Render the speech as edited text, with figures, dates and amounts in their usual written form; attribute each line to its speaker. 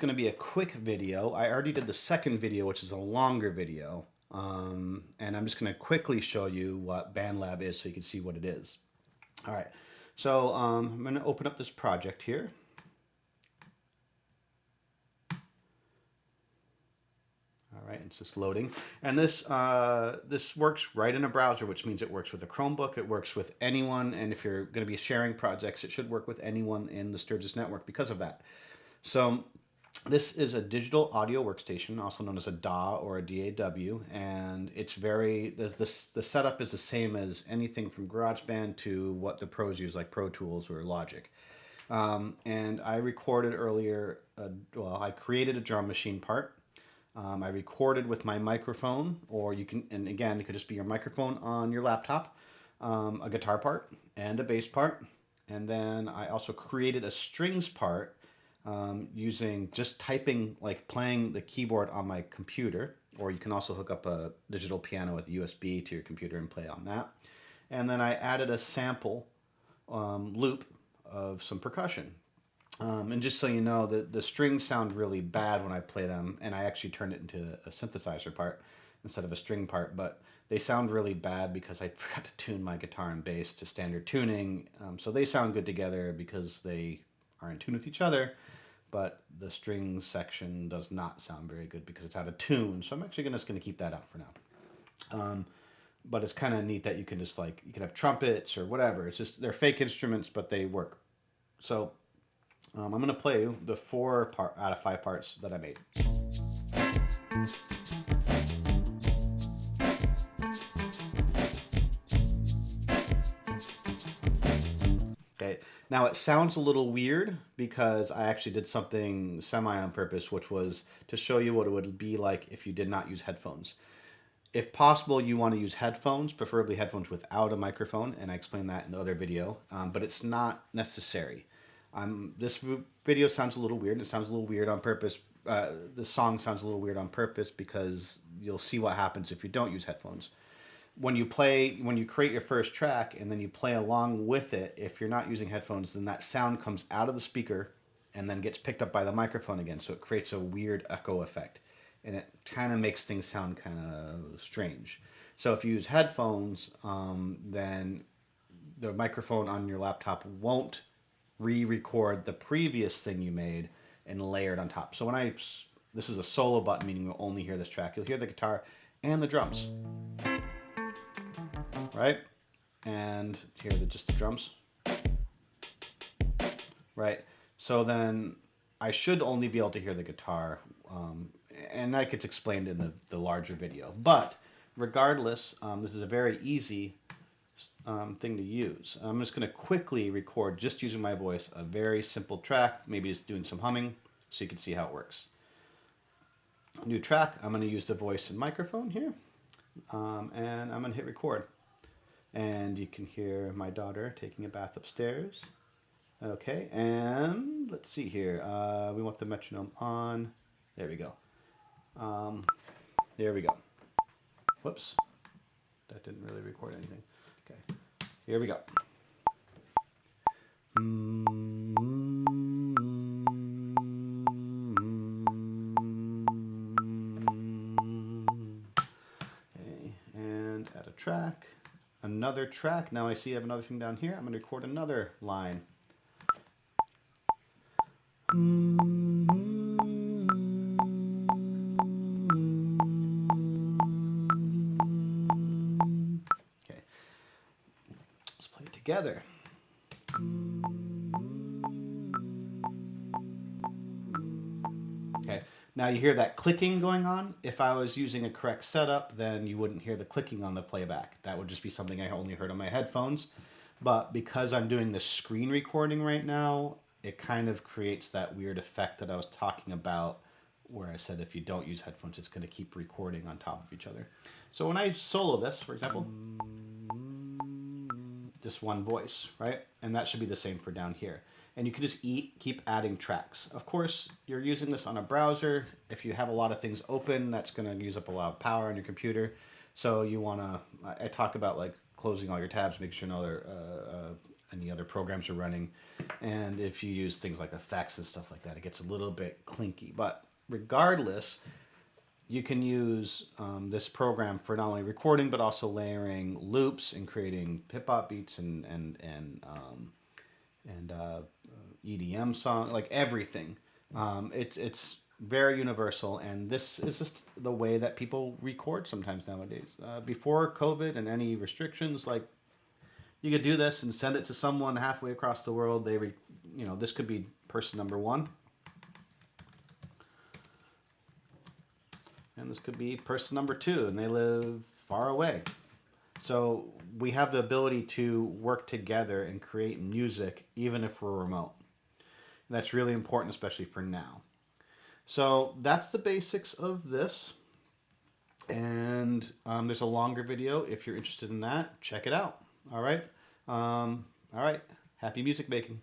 Speaker 1: going to be a quick video. I already did the second video, which is a longer video. And I'm just going to quickly show you what BandLab is so you can see what it is. All right, so I'm going to open up this project here. All right, it's just loading. And this works right in a browser, which means it works with a Chromebook. It works with anyone. And if you're going to be sharing projects, it should work with anyone in the Sturgis network because of that. So this is a digital audio workstation, also known as a DAW or a DAW, and it's the setup is the same as anything from GarageBand to what the pros use, like Pro Tools or Logic. And I recorded earlier, I created a drum machine part. I recorded with my microphone, or you can, and again, it could just be your microphone on your laptop, a guitar part and a bass part. And then I also created a strings part using just typing, like playing the keyboard on my computer, or you can also hook up a digital piano with USB to your computer and play on that. And then I added a sample loop of some percussion. And just so you know, the strings sound really bad when I play them, and I actually turned it into a synthesizer part instead of a string part, but they sound really bad because I forgot to tune my guitar and bass to standard tuning. So they sound good together because they are in tune with each other, but the string section does not sound very good because it's out of tune. So I'm actually just going to keep that out for now. But it's kind of neat that you can just you can have trumpets or whatever. It's just, they're fake instruments, but they work. So I'm going to play the 4 out of 5 parts that I made. Okay, now it sounds a little weird because I actually did something semi on purpose, which was to show you what it would be like if you did not use headphones. If possible, you want to use headphones, preferably headphones without a microphone, and I explained that in the other video, but it's not necessary. This video sounds a little weird. It sounds a little weird on purpose. The song sounds a little weird on purpose because you'll see what happens if you don't use headphones. When you create your first track and then you play along with it, if you're not using headphones, then that sound comes out of the speaker and then gets picked up by the microphone again. So it creates a weird echo effect, and it kind of makes things sound kind of strange. So if you use headphones, then the microphone on your laptop won't re-record the previous thing you made and layer it on top. So this is a solo button, meaning you'll only hear this track. You'll hear the guitar and the drums, right? And hear just the drums, right? So then I should only be able to hear the guitar, and that gets explained in the larger video. But regardless, this is a very easy thing to use. I'm just going to quickly record, just using my voice, a very simple track, maybe just doing some humming so you can see how it works. New track, I'm going to use the voice and microphone here, and I'm going to hit record. And you can hear my daughter taking a bath upstairs. Okay, and let's see here. We want the metronome on. There we go. There we go. Whoops. That didn't really record anything. Okay, here we go. Okay, and add a track. Another track. Now I see I have another thing down here. I'm going to record another line. Okay, let's play it together. Okay, now you hear that clicking going on. If I was using a correct setup, then you wouldn't hear the clicking on the playback. That would just be something I only heard on my headphones. But because I'm doing the screen recording right now, it kind of creates that weird effect that I was talking about, where I said if you don't use headphones, it's going to keep recording on top of each other. So when I solo this, for example, just one voice, right? And that should be the same for down here. And you can just keep adding tracks. Of course, you're using this on a browser. If you have a lot of things open, that's going to use up a lot of power on your computer. So you want to, I talk about like closing all your tabs, making sure no other any other programs are running. And if you use things like effects and stuff like that, it gets a little bit clinky. But regardless, you can use this program for not only recording but also layering loops and creating hip hop beats and EDM song, like everything. It's very universal, and this is just the way that people record sometimes nowadays. Before COVID and any restrictions, like you could do this and send it to someone halfway across the world. This could be person number one, and this could be person number two, and they live far away. So we have the ability to work together and create music even if we're remote. That's really important, especially for now. So that's the basics of this. And there's a longer video. If you're interested in that, check it out. All right. All right. Happy music making.